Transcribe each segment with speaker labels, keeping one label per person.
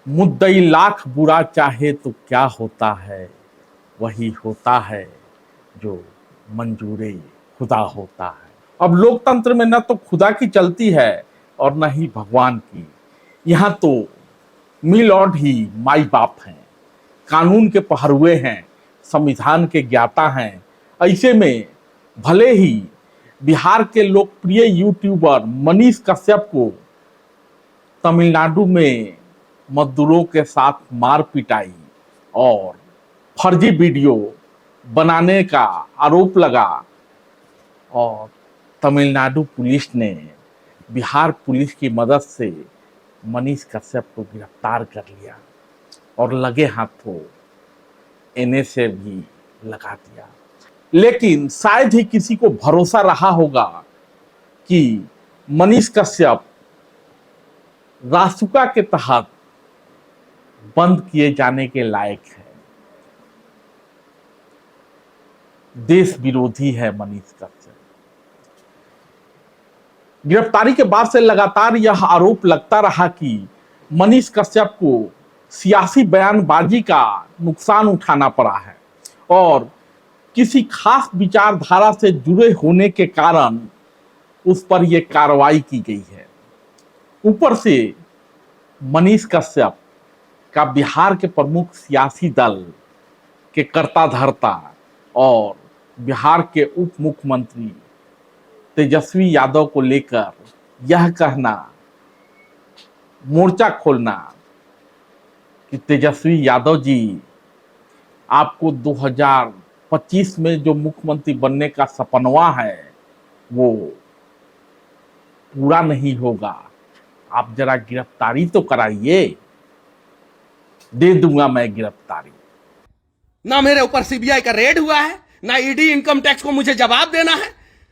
Speaker 1: मुद्दई लाख बुरा चाहे तो क्या होता है, वही होता है जो मंजूरे खुदा होता है। अब लोकतंत्र में न तो खुदा की चलती है और न ही भगवान की। यहाँ तो मी लॉर्ड ही माई बाप हैं, कानून के पहरुए हैं, संविधान के ज्ञाता हैं। ऐसे में भले ही बिहार के लोकप्रिय यूट्यूबर मनीष कश्यप को तमिलनाडु में मजदूरों के साथ मार पिटाई और फर्जी वीडियो बनाने का आरोप लगा और तमिलनाडु पुलिस ने बिहार पुलिस की मदद से मनीष कश्यप को गिरफ्तार कर लिया और लगे हाथों एनए से भी लगा दिया। लेकिन शायद ही किसी को भरोसा रहा होगा कि मनीष कश्यप रासुका के तहत बंद किए जाने के लायक है। देश विरोधी है मनीष कश्यप। गिरफ्तारी के बाद से लगातार यह आरोप लगता रहा कि मनीष कश्यप को सियासी बयानबाजी का नुकसान उठाना पड़ा है और किसी खास विचारधारा से जुड़े होने के कारण उस पर यह कार्रवाई की गई है। ऊपर से मनीष कश्यप का बिहार के प्रमुख सियासी दल के कर्ता धर्ता और बिहार के उप मुख्यमंत्री तेजस्वी यादव को लेकर यह कहना, मोर्चा खोलना कि तेजस्वी यादव जी आपको 2025 में जो मुख्यमंत्री बनने का सपनवा है वो पूरा नहीं होगा, आप जरा गिरफ्तारी तो कराइए, दे दूंगा मैं गिरफ्तारी।
Speaker 2: ना मेरे ऊपर सीबीआई का रेड हुआ है, ना ईडी इनकम टैक्स को मुझे जवाब देना है,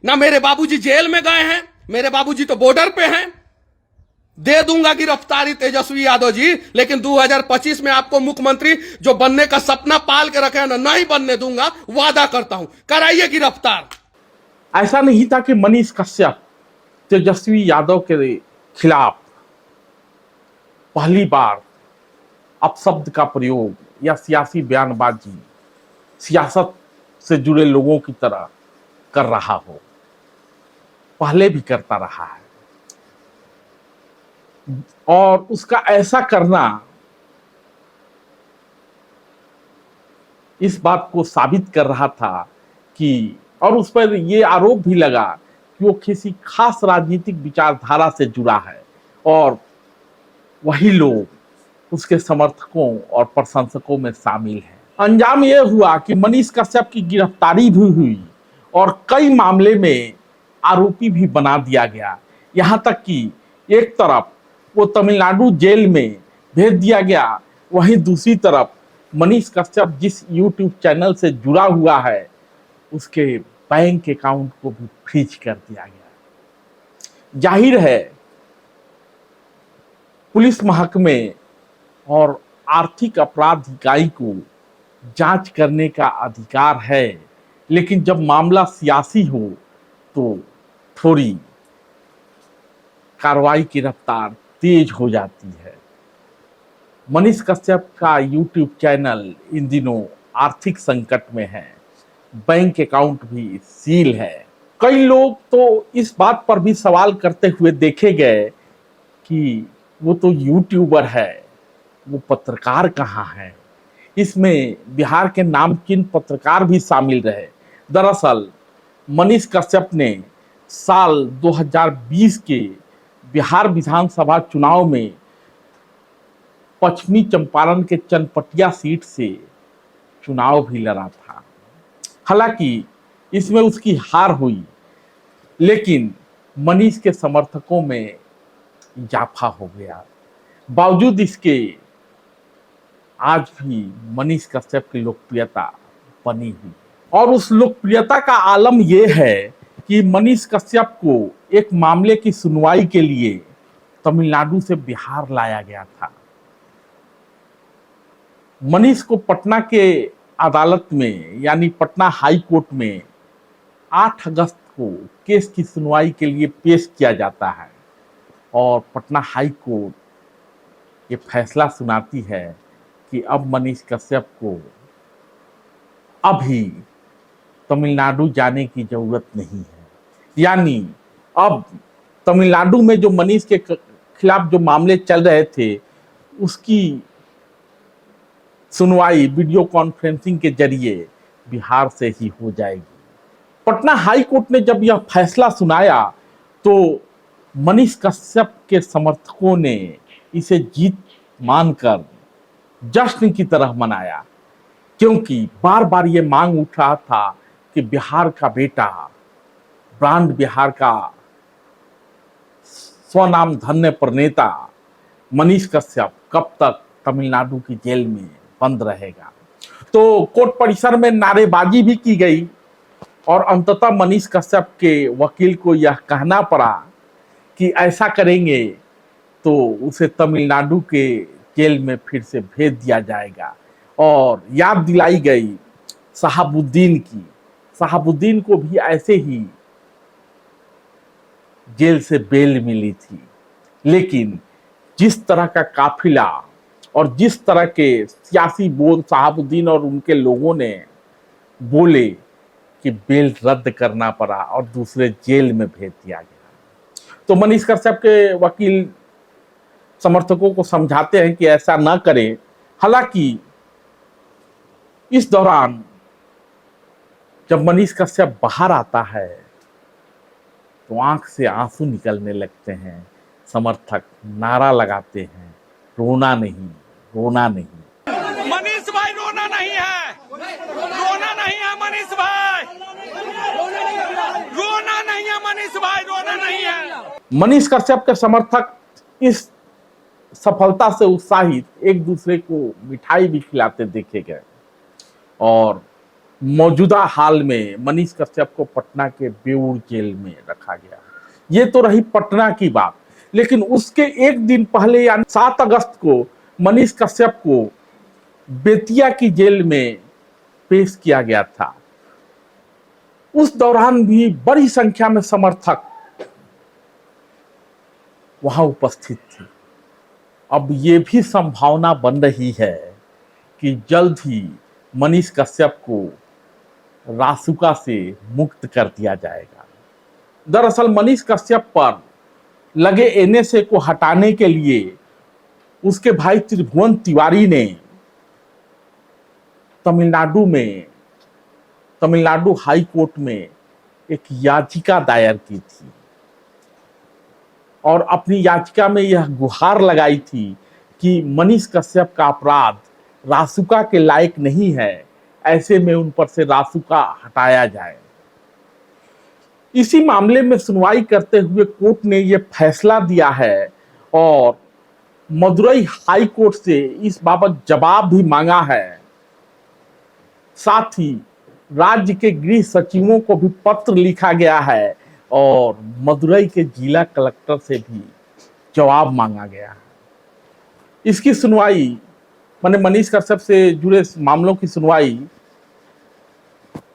Speaker 2: ना मेरे बाबूजी जेल में गए हैं, मेरे बाबूजी तो बॉर्डर पे हैं। दे दूंगा गिरफ्तारी तेजस्वी यादव जी, लेकिन 2025 में आपको मुख्यमंत्री जो बनने का सपना पाल के रखे हैं ना, नहीं बनने दूंगा, वादा करता हूं, कराइए गिरफ्तार।
Speaker 1: ऐसा नहीं था कि मनीष कश्यप तेजस्वी यादव के खिलाफ पहली बार अपशब्द का प्रयोग या सियासी बयानबाजी सियासत से जुड़े लोगों की तरह कर रहा हो, पहले भी करता रहा है और उसका ऐसा करना इस बात को साबित कर रहा था कि, और उस पर यह आरोप भी लगा कि वो किसी खास राजनीतिक विचारधारा से जुड़ा है और वही लोग उसके समर्थकों और प्रशंसकों में शामिल हैं। अंजाम यह हुआ कि मनीष कश्यप की गिरफ्तारी भी हुई और कई मामले में आरोपी भी बना दिया गया। यहाँ तक कि एक तरफ वो तमिलनाडु जेल में भेज दिया गया, वहीं दूसरी तरफ मनीष कश्यप जिस यूट्यूब चैनल से जुड़ा हुआ है उसके बैंक अकाउंट को भी फ्रीज कर दिया गया। जाहिर है पुलिस महकमे और आर्थिक अपराध इकाई को जांच करने का अधिकार है, लेकिन जब मामला सियासी हो तो थोड़ी कार्रवाई की रफ्तार तेज हो जाती है। मनीष कश्यप का यूट्यूब चैनल इन दिनों आर्थिक संकट में है, बैंक अकाउंट भी सील है। कई लोग तो इस बात पर भी सवाल करते हुए देखे गए कि वो तो यूट्यूबर है, वो पत्रकार कहाँ है। इसमें बिहार के नामचीन पत्रकार भी शामिल रहे। दरअसल मनीष कश्यप ने साल 2020 के बिहार विधानसभा चुनाव में पश्चिमी चंपारण के चनपटिया सीट से चुनाव भी लड़ा था। हालांकि इसमें उसकी हार हुई, लेकिन मनीष के समर्थकों में इजाफा हो गया। बावजूद इसके आज भी मनीष कश्यप की लोकप्रियता बनी हुई और उस लोकप्रियता का आलम यह है कि मनीष कश्यप को एक मामले की सुनवाई के लिए तमिलनाडु से बिहार लाया गया था। मनीष को पटना के अदालत में यानी पटना हाई कोर्ट में 8 अगस्त को केस की सुनवाई के लिए पेश किया जाता है और पटना हाई कोर्ट ये फैसला सुनाती है कि अब मनीष कश्यप को अभी तमिलनाडु जाने की जरूरत नहीं है। यानी अब तमिलनाडु में जो मनीष के खिलाफ जो मामले चल रहे थे उसकी सुनवाई वीडियो कॉन्फ्रेंसिंग के जरिए बिहार से ही हो जाएगी। पटना हाई कोर्ट ने जब यह फैसला सुनाया तो मनीष कश्यप के समर्थकों ने इसे जीत मानकर जश्न की तरह मनाया, क्योंकि बार बार ये मांग उठ रहा था कि बिहार का बेटा, ब्रांड बिहार का स्वनाम धन्य प्रणेता मनीष कश्यप कब तक तमिलनाडु की जेल में बंद रहेगा। तो कोर्ट परिसर में नारेबाजी भी की गई और अंततः मनीष कश्यप के वकील को यह कहना पड़ा कि ऐसा करेंगे तो उसे तमिलनाडु के जेल में फिर से भेज दिया जाएगा। और याद दिलाई गई शहाबुद्दीन की। शहाबुद्दीन को भी ऐसे ही जेल से बेल मिली थी, लेकिन जिस तरह का काफिला और जिस तरह के सियासी बोल शहाबुद्दीन और उनके लोगों ने बोले कि बेल रद्द करना पड़ा और दूसरे जेल में भेज दिया गया। तो मनीष कश्यप के वकील समर्थकों को समझाते हैं कि ऐसा न करें। हालांकि इस दौरान जब मनीष कश्यप बाहर आता है तो आंख से आंसू निकलने लगते हैं। समर्थक नारा लगाते हैं, रोना नहीं, रोना नहीं।
Speaker 2: मनीष भाई रोना नहीं है, रोना नहीं है मनीष भाई, रोना नहीं है मनीष भाई, रोना नहीं है।
Speaker 1: मनीष कश्यप के समर्थक इस सफलता से उत्साहित एक दूसरे को मिठाई भी खिलाते देखे गए और मौजूदा हाल में मनीष कश्यप को पटना के बेऊर जेल में रखा गया। ये तो रही पटना की बात, लेकिन उसके एक दिन पहले यानी 7 अगस्त को मनीष कश्यप को बेतिया की जेल में पेश किया गया था। उस दौरान भी बड़ी संख्या में समर्थक वहां उपस्थित थे। अब ये भी संभावना बन रही है कि जल्द ही मनीष कश्यप को रासुका से मुक्त कर दिया जाएगा। दरअसल मनीष कश्यप पर लगे एनएसए को हटाने के लिए उसके भाई त्रिभुवन तिवारी ने तमिलनाडु हाई कोर्ट में एक याचिका दायर की थी और अपनी याचिका में यह गुहार लगाई थी कि मनीष कश्यप का अपराध रासुका के लायक नहीं है, ऐसे में उन पर से रासुका हटाया जाए। इसी मामले में सुनवाई करते हुए कोर्ट ने यह फैसला दिया है और मदुरई हाई कोर्ट से इस बाबत जवाब भी मांगा है। साथ ही राज्य के गृह सचिवों को भी पत्र लिखा गया है और मदुरई के जिला कलेक्टर से भी जवाब मांगा गया है। इसकी सुनवाई माने मनीष कश्यप से जुड़े मामलों की सुनवाई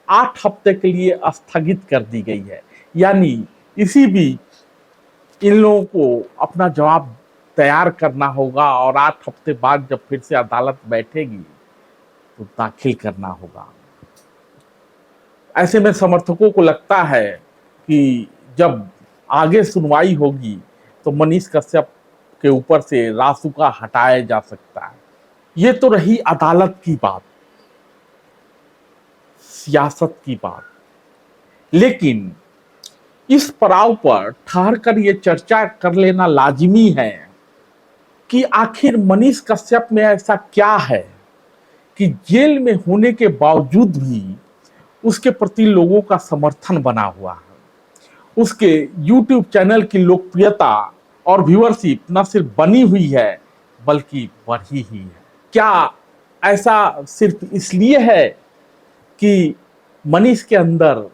Speaker 1: 8 हफ्ते के लिए स्थगित कर दी गई है। यानी इसी बीच इन लोगों को अपना जवाब तैयार करना होगा और 8 हफ्ते बाद जब फिर से अदालत बैठेगी तो दाखिल करना होगा। ऐसे में समर्थकों को लगता है कि जब आगे सुनवाई होगी तो मनीष कश्यप के ऊपर से रासुका हटाया जा सकता है। ये तो रही अदालत की बात, सियासत की बात। लेकिन इस पड़ाव पर ठहर कर ये चर्चा कर लेना लाजिमी है कि आखिर मनीष कश्यप में ऐसा क्या है कि जेल में होने के बावजूद भी उसके प्रति लोगों का समर्थन बना हुआ है। उसके YouTube चैनल की लोकप्रियता और व्यूअरशिप न सिर्फ बनी हुई है बल्कि बढ़ी ही है। क्या ऐसा सिर्फ इसलिए है कि मनीष के अंदर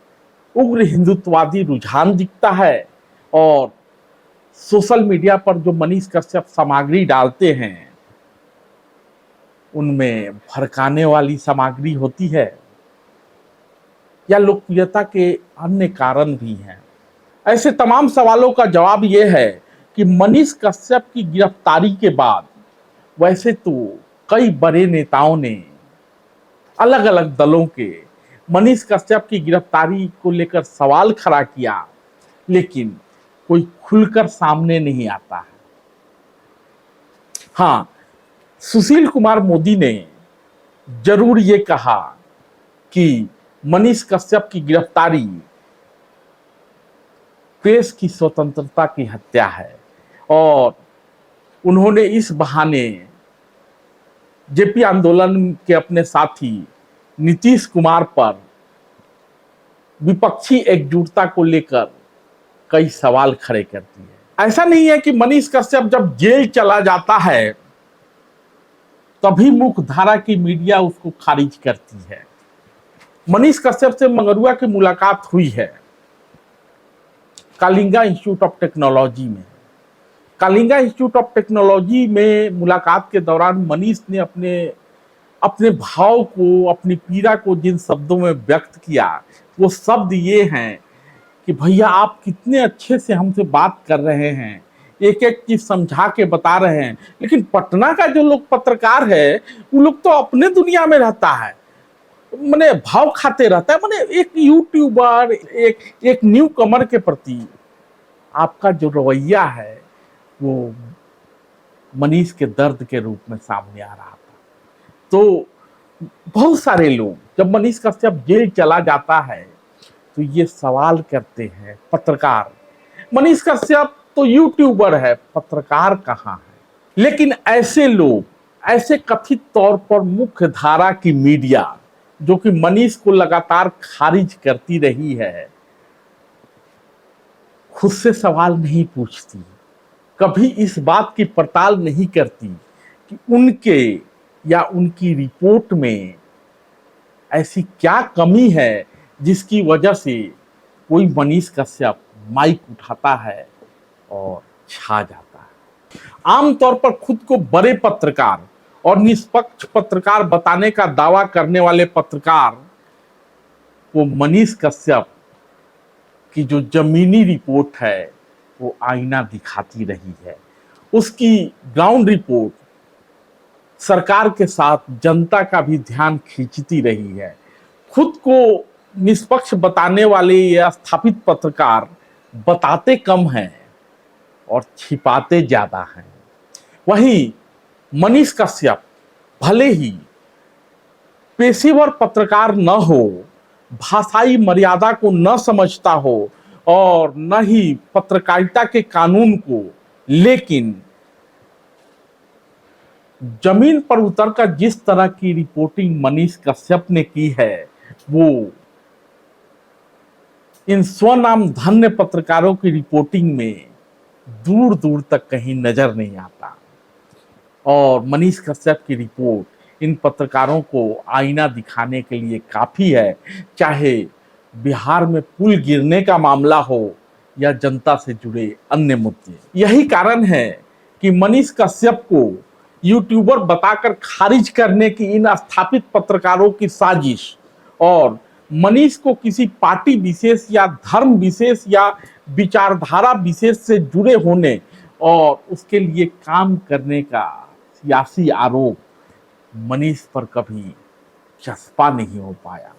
Speaker 1: उग्र हिंदुत्ववादी रुझान दिखता है और सोशल मीडिया पर जो मनीष कश्यप सामग्री डालते हैं उनमें भड़काने वाली सामग्री होती है, या लोकप्रियता के अन्य कारण भी हैं? ऐसे तमाम सवालों का जवाब यह है कि मनीष कश्यप की गिरफ्तारी के बाद वैसे तो कई बड़े नेताओं ने अलग अलग दलों के मनीष कश्यप की गिरफ्तारी को लेकर सवाल खड़ा किया, लेकिन कोई खुलकर सामने नहीं आता है। हाँ, सुशील कुमार मोदी ने जरूर ये कहा कि मनीष कश्यप की गिरफ्तारी प्रेस की स्वतंत्रता की हत्या है, और उन्होंने इस बहाने जेपी आंदोलन के अपने साथी नीतीश कुमार पर विपक्षी एकजुटता को लेकर कई सवाल खड़े कर दिए। ऐसा नहीं है कि मनीष कश्यप जब जेल चला जाता है तभी मुख्य धारा की मीडिया उसको खारिज करती है। मनीष कश्यप से मंगरुआ की मुलाकात हुई है कलिंगा इंस्टीट्यूट ऑफ टेक्नोलॉजी में। कलिंगा इंस्टीट्यूट ऑफ टेक्नोलॉजी में मुलाकात के दौरान मनीष ने अपने भाव को, अपनी पीड़ा को जिन शब्दों में व्यक्त किया, वो शब्द ये हैं कि भैया आप कितने अच्छे से हमसे बात कर रहे हैं, एक एक चीज समझा के बता रहे हैं, लेकिन पटना का जो लोग पत्रकार है वो लोग तो अपने दुनिया में रहता है, माने भाव खाते रहता है। माने एक यूट्यूबर, एक न्यू कमर के प्रति आपका जो रवैया है वो मनीष के दर्द के रूप में सामने आ रहा था। तो बहुत सारे लोग जब मनीष कश्यप जेल चला जाता है तो ये सवाल करते हैं, पत्रकार, मनीष कश्यप तो यूट्यूबर है, पत्रकार कहाँ है? लेकिन ऐसे लोग, ऐसे कथित तौर पर मुख्य धारा की मीडिया जो कि मनीष को लगातार खारिज करती रही है, खुद से सवाल नहीं पूछती, कभी इस बात की पड़ताल नहीं करती कि उनके या उनकी रिपोर्ट में ऐसी क्या कमी है जिसकी वजह से कोई मनीष कश्यप माइक उठाता है और छा जाता है। आमतौर पर खुद को बड़े पत्रकार और निष्पक्ष पत्रकार बताने का दावा करने वाले पत्रकार को मनीष कश्यप की जो जमीनी रिपोर्ट है वो आईना दिखाती रही है। उसकी ग्राउंड रिपोर्ट सरकार के साथ जनता का भी ध्यान खींचती रही है। खुद को निष्पक्ष बताने वाले ये स्थापित पत्रकार बताते कम हैं और छिपाते ज्यादा हैं। वहीं मनीष कश्यप भले ही पेशेवर पत्रकार न हो, भाषाई मर्यादा को न समझता हो और न ही पत्रकारिता के कानून को, लेकिन जमीन पर उतरकर जिस तरह की रिपोर्टिंग मनीष कश्यप ने की है वो इन स्वनाम धन्य पत्रकारों की रिपोर्टिंग में दूर दूर तक कहीं नजर नहीं आता। और मनीष कश्यप की रिपोर्ट इन पत्रकारों को आईना दिखाने के लिए काफी है, चाहे बिहार में पुल गिरने का मामला हो या जनता से जुड़े अन्य मुद्दे। यही कारण है कि मनीष कश्यप को यूट्यूबर बताकर खारिज करने की इन स्थापित पत्रकारों की साजिश और मनीष को किसी पार्टी विशेष या धर्म विशेष या विचारधारा विशेष से जुड़े होने और उसके लिए काम करने का सियासी आरोप मनीष पर कभी चस्पा नहीं हो पाया।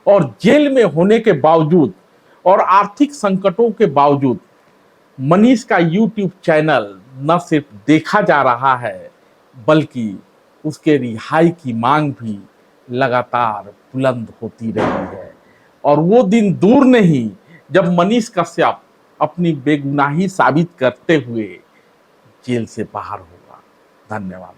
Speaker 1: और जेल में होने के बावजूद और आर्थिक संकटों के बावजूद मनीष का यूट्यूब चैनल न सिर्फ देखा जा रहा है बल्कि उसके रिहाई की मांग भी लगातार बुलंद होती रही है। और वो दिन दूर नहीं जब मनीष कश्यप अपनी बेगुनाही साबित करते हुए जेल से बाहर होगा। धन्यवाद।